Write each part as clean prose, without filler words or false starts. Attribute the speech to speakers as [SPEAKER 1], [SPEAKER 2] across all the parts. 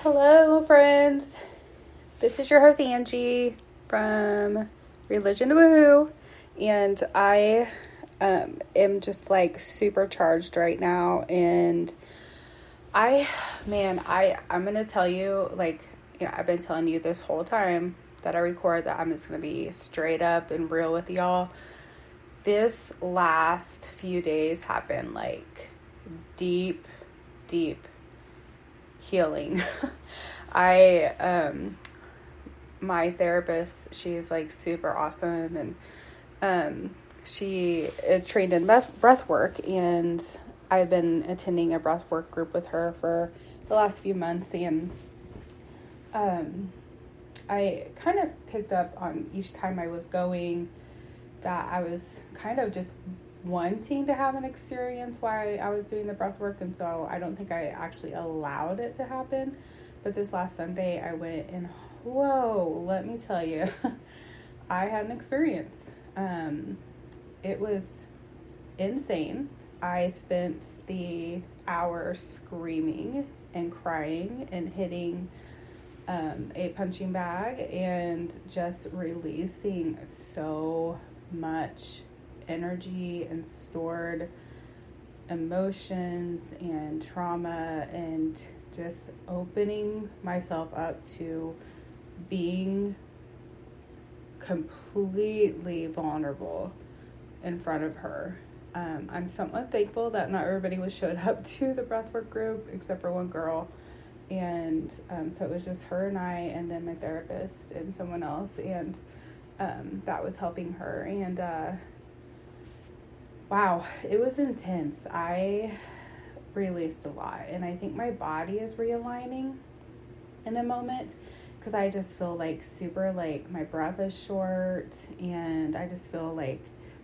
[SPEAKER 1] Hello, friends. This is your host, Angie, from Religion to Woohoo. And I am just like super charged right now. And I'm going to tell you, I've been telling you this whole time that I record that I'm just going to be straight up and real with y'all. This last few days have been like deep healing. My therapist, she's like super awesome, and she is trained in breath work, and I've been attending a breath work group with her for the last few months, and I kind of picked up on each time I was going that I was kind of just wanting to have an experience while I was doing the breath work, and so I don't think I actually allowed it to happen. But this last Sunday I went, and whoa, let me tell you, I had an experience. It was insane. I spent the hour screaming and crying and hitting a punching bag and just releasing so much energy and stored emotions and trauma, and just opening myself up to being completely vulnerable in front of her. I'm somewhat thankful that not everybody was showed up to the breathwork group except for one girl, and so it was just her and I, and then my therapist and someone else, and that was helping her. And wow, it was intense. I released a lot, and I think my body is realigning in the moment, because I just feel like super, like my breath is short, and I just feel like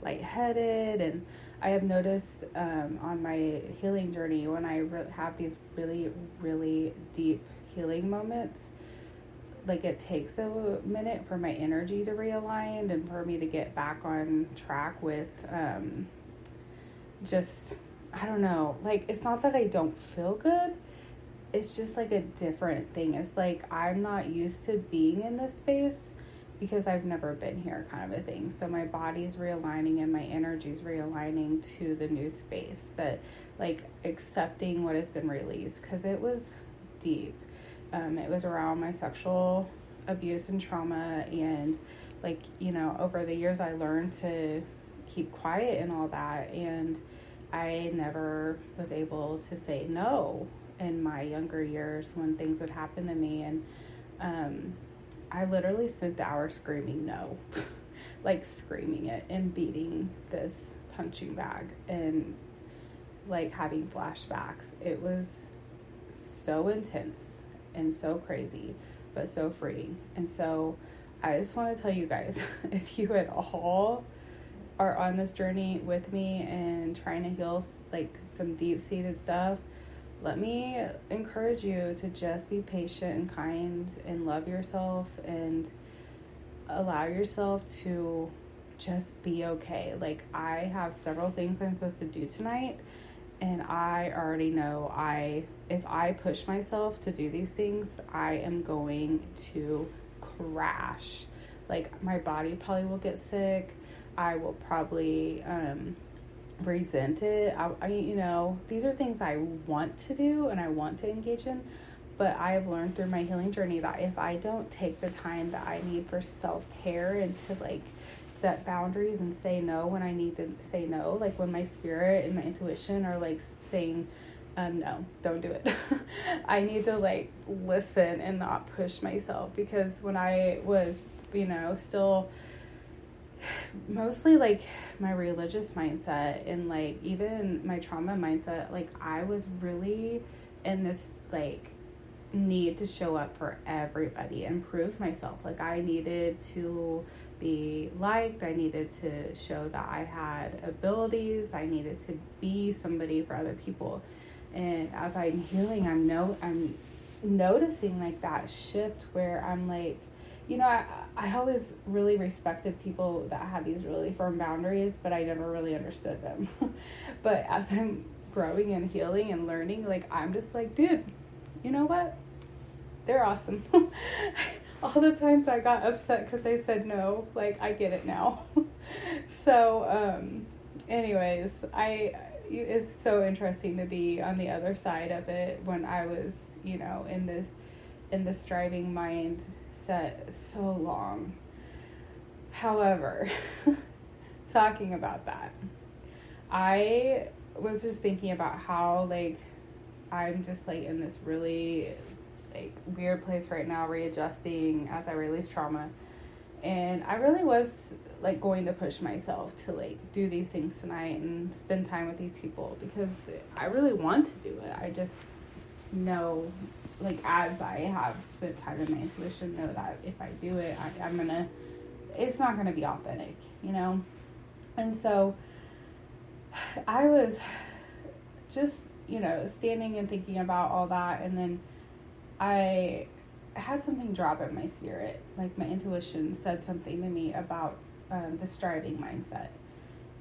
[SPEAKER 1] lightheaded. And I have noticed on my healing journey, when I have these really deep healing moments, like it takes a minute for my energy to realign and for me to get back on track with just, I don't know, like, it's not that I don't feel good, it's just like a different thing. It's like I'm not used to being in this space because I've never been here, kind of a thing. So my body's realigning and my energy's realigning to the new space, that like accepting what has been released, because it was deep. It was around my sexual abuse and trauma, and like, you know, over the years I learned to keep quiet and all that, and I never was able to say no in my younger years when things would happen to me. And I literally spent the hour screaming no, like screaming it and beating this punching bag and like having flashbacks. It was so intense and so crazy, but so freeing. And so I just want to tell you guys, if you at all are on this journey with me and trying to heal like some deep-seated stuff, let me encourage you to just be patient and kind and love yourself and allow yourself to just be okay. Like, I have several things I'm supposed to do tonight, and I already know if I push myself to do these things, I am going to crash. Like, my body probably will get sick. I will probably resent it. I you know, these are things I want to do and I want to engage in, but I have learned through my healing journey that if I don't take the time that I need for self-care and to like set boundaries and say no when I need to say no, like when my spirit and my intuition are like saying no, don't do it. I need to like listen and not push myself, because when I was, you know, still mostly like my religious mindset and like even my trauma mindset, like I was really in this like need to show up for everybody and prove myself. Like I needed to be liked, I needed to show that I had abilities, I needed to be somebody for other people. And as I'm healing, I'm noticing like that shift where I'm like, you know, I always really respected people that had these really firm boundaries, but I never really understood them. But as I'm growing and healing and learning, like, I'm just like, dude, you know what? they're awesome. All the times I got upset because they said no, like, I get it now. So, anyways, it's so interesting to be on the other side of it when I was, in the striving mindset so long. However, talking about that, I was just thinking about how, like, I'm just, like, in this really, like, weird place right now, readjusting as I release trauma. And I really was, like, going to push myself to, like, do these things tonight and spend time with these people because I really want to do it. I just know, like, as I have spent time in my intuition, know that if I do it, it's not gonna be authentic, And so I was just, standing and thinking about all that, and then I had something drop in my spirit. Like, my intuition said something to me about the striving mindset.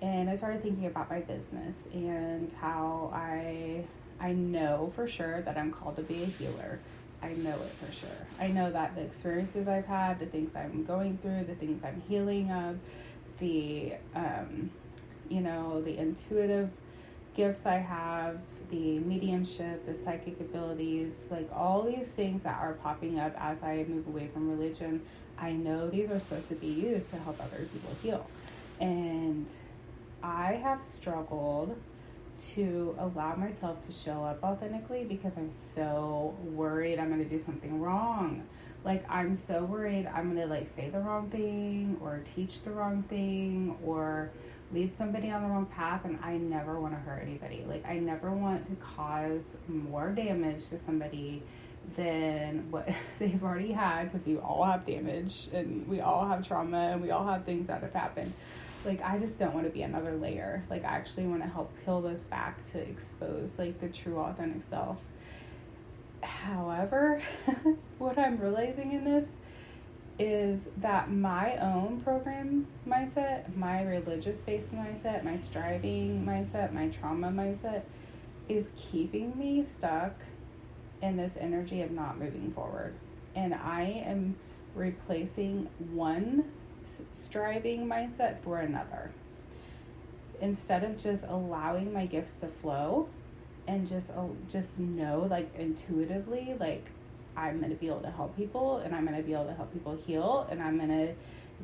[SPEAKER 1] And I started thinking about my business and how I know for sure that I'm called to be a healer. I know it for sure. I know that the experiences I've had, the things I'm going through, the things I'm healing of, the intuitive gifts I have, the mediumship, the psychic abilities, like all these things that are popping up as I move away from religion, I know these are supposed to be used to help other people heal. And I have struggled to allow myself to show up authentically because I'm so worried I'm going to do something wrong. Like, I'm so worried I'm going to, like, say the wrong thing or teach the wrong thing or lead somebody on the wrong path, and I never want to hurt anybody. Like, I never want to cause more damage to somebody than what they've already had, because we all have damage and we all have trauma and we all have things that have happened. Like, I just don't want to be another layer. Like, I actually want to help peel those back to expose, like, the true authentic self. However, what I'm realizing in this is that my own program mindset, my religious-based mindset, my striving mindset, my trauma mindset is keeping me stuck in this energy of not moving forward. And I am replacing one striving mindset for another. Instead of just allowing my gifts to flow and just know, like, intuitively, like, I'm going to be able to help people and I'm going to be able to help people heal, and I'm going to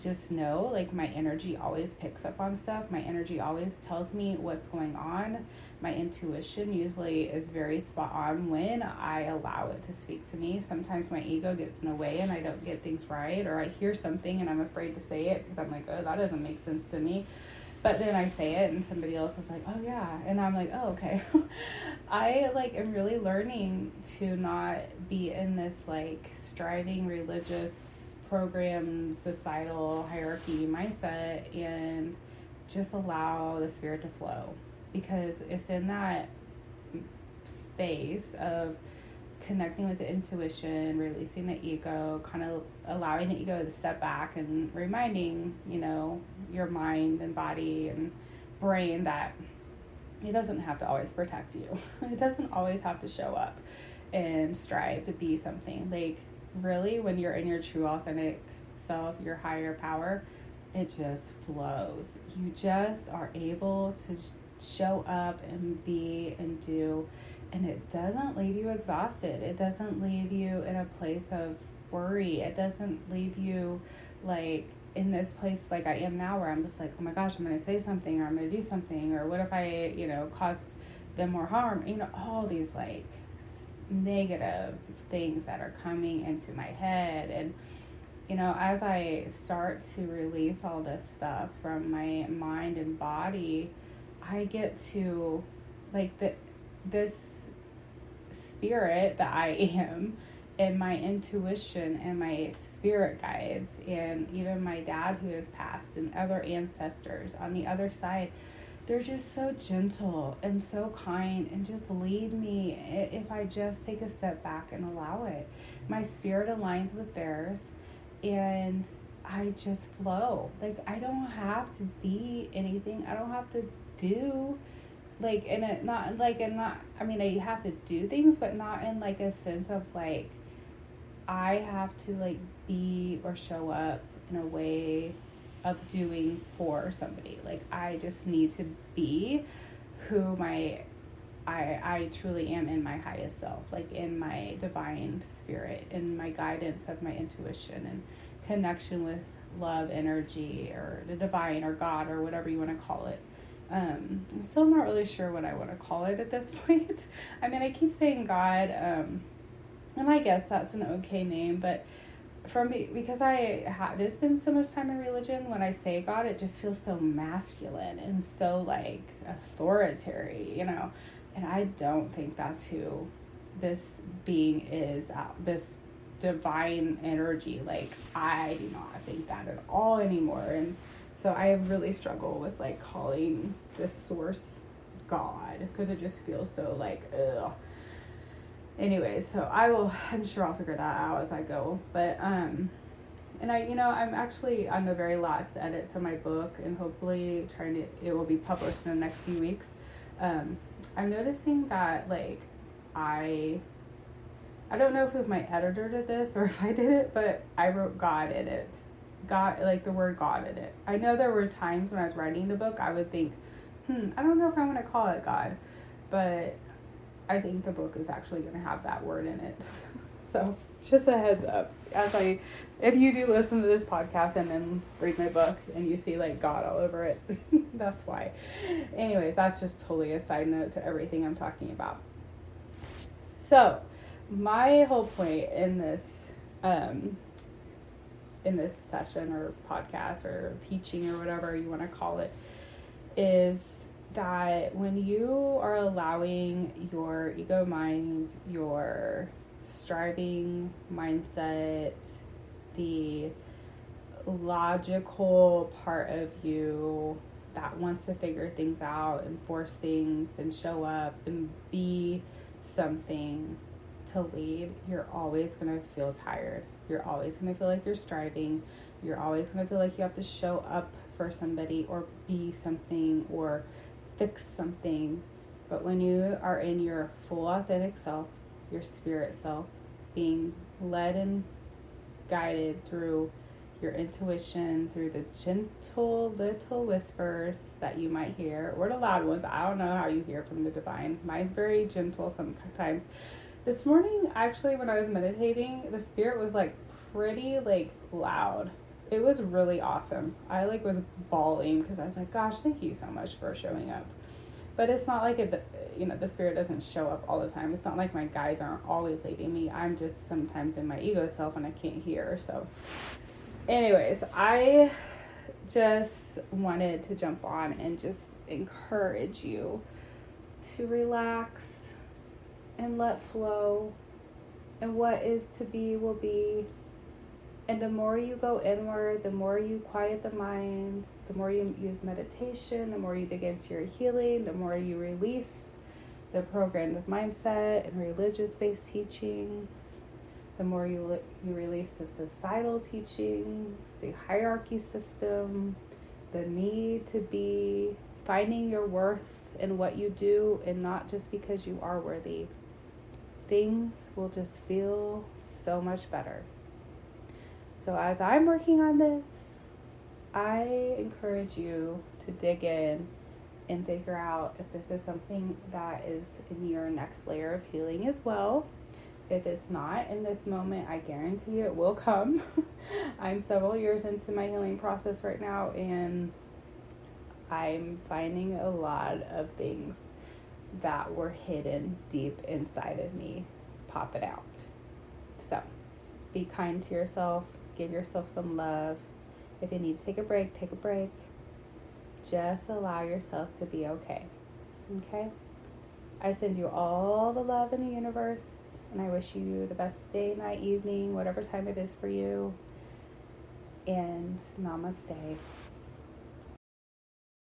[SPEAKER 1] just know, like, my energy always picks up on stuff. My energy always tells me what's going on. My intuition usually is very spot on when I allow it to speak to me. Sometimes my ego gets in the way and I don't get things right, or I hear something and I'm afraid to say it because I'm like, oh, that doesn't make sense to me. But then I say it and somebody else is like, oh yeah. And I'm like, oh, okay. I, like, am really learning to not be in this, like, striving religious program, societal hierarchy mindset, and just allow the spirit to flow. Because it's in that space of connecting with the intuition, releasing the ego, kind of allowing the ego to step back and reminding, your mind and body and brain that it doesn't have to always protect you. It doesn't always have to show up and strive to be something. Like, really, when you're in your true authentic self, your higher power, it just flows. You just are able to show up and be and do, and it doesn't leave you exhausted. It doesn't leave you in a place of worry. It doesn't leave you, like, in this place like I am now, where I'm just like, oh my gosh, I'm going to say something, or I'm going to do something, or what if I, cause them more harm? All these, like, negative things that are coming into my head. And, as I start to release all this stuff from my mind and body, I get to, like, this spirit that I am, and my intuition and my spirit guides, and even my dad who has passed, and other ancestors on the other side, they're just so gentle and so kind and just lead me if I just take a step back and allow it. My spirit aligns with theirs and I just flow. Like, I don't have to be anything. I don't have to do, like, I have to do things, but not in, like, a sense of, like, I have to like be or show up in a way of doing for somebody. Like I just need to be who I truly am in my highest self, like in my divine spirit, in my guidance of my intuition and connection with love energy or the divine or God or whatever you want to call it. I'm still not really sure what I want to call it at this point. I mean, I keep saying God, and I guess that's an okay name, but for me, because there's been so much time in religion, when I say God, it just feels so masculine and so like authoritative, you know, and I don't think that's who this being is, this divine energy. Like I do not think that at all anymore. And so I really struggle with like calling this source God, because it just feels so like ugh. Anyways, so I'm sure I'll figure that out as I go. But and I'm actually on the very last edits of my book, and hopefully it will be published in the next few weeks. I'm noticing that like I don't know if it was my editor did this or if I did it, but I wrote God in it. God, like the word God in it. I know there were times when I was writing the book, I would think, I don't know if I want to call it God, but I think the book is actually going to have that word in it. So just a heads up. If you do listen to this podcast and then read my book and you see like God all over it, that's why. Anyways, that's just totally a side note to everything I'm talking about. So my whole point in this session or podcast or teaching or whatever you want to call it is that when you are allowing your ego mind, your striving mindset, the logical part of you that wants to figure things out and force things and show up and be something to lead, you're always going to feel tired. You're always going to feel like you're striving. You're always going to feel like you have to show up for somebody or be something or fix something. But when you are in your full authentic self, your spirit self, being led and guided through your intuition, through the gentle little whispers that you might hear, or the loud ones. I don't know how you hear from the divine. Mine's very gentle sometimes. This morning, actually, when I was meditating, the spirit was like pretty like loud. It was really awesome. I like was bawling because I was like, gosh, thank you so much for showing up. But it's not like the spirit doesn't show up all the time. It's not like my guides aren't always leading me. I'm just sometimes in my ego self and I can't hear. So anyways, I just wanted to jump on and just encourage you to relax and let flow, and what is to be will be. And the more you go inward, the more you quiet the mind, the more you use meditation, the more you dig into your healing, the more you release the programmed mindset and religious-based teachings, the more you release the societal teachings, the hierarchy system, the need to be finding your worth in what you do and not just because you are worthy. Things will just feel so much better. So as I'm working on this, I encourage you to dig in and figure out if this is something that is in your next layer of healing as well. If it's not in this moment, I guarantee it will come. I'm several years into my healing process right now, and I'm finding a lot of things that were hidden deep inside of me popping out. So be kind to yourself. Give yourself some love. If you need to take a break, take a break. Just allow yourself to be okay. Okay? I send you all the love in the universe, and I wish you the best day, night, evening, whatever time it is for you. And namaste.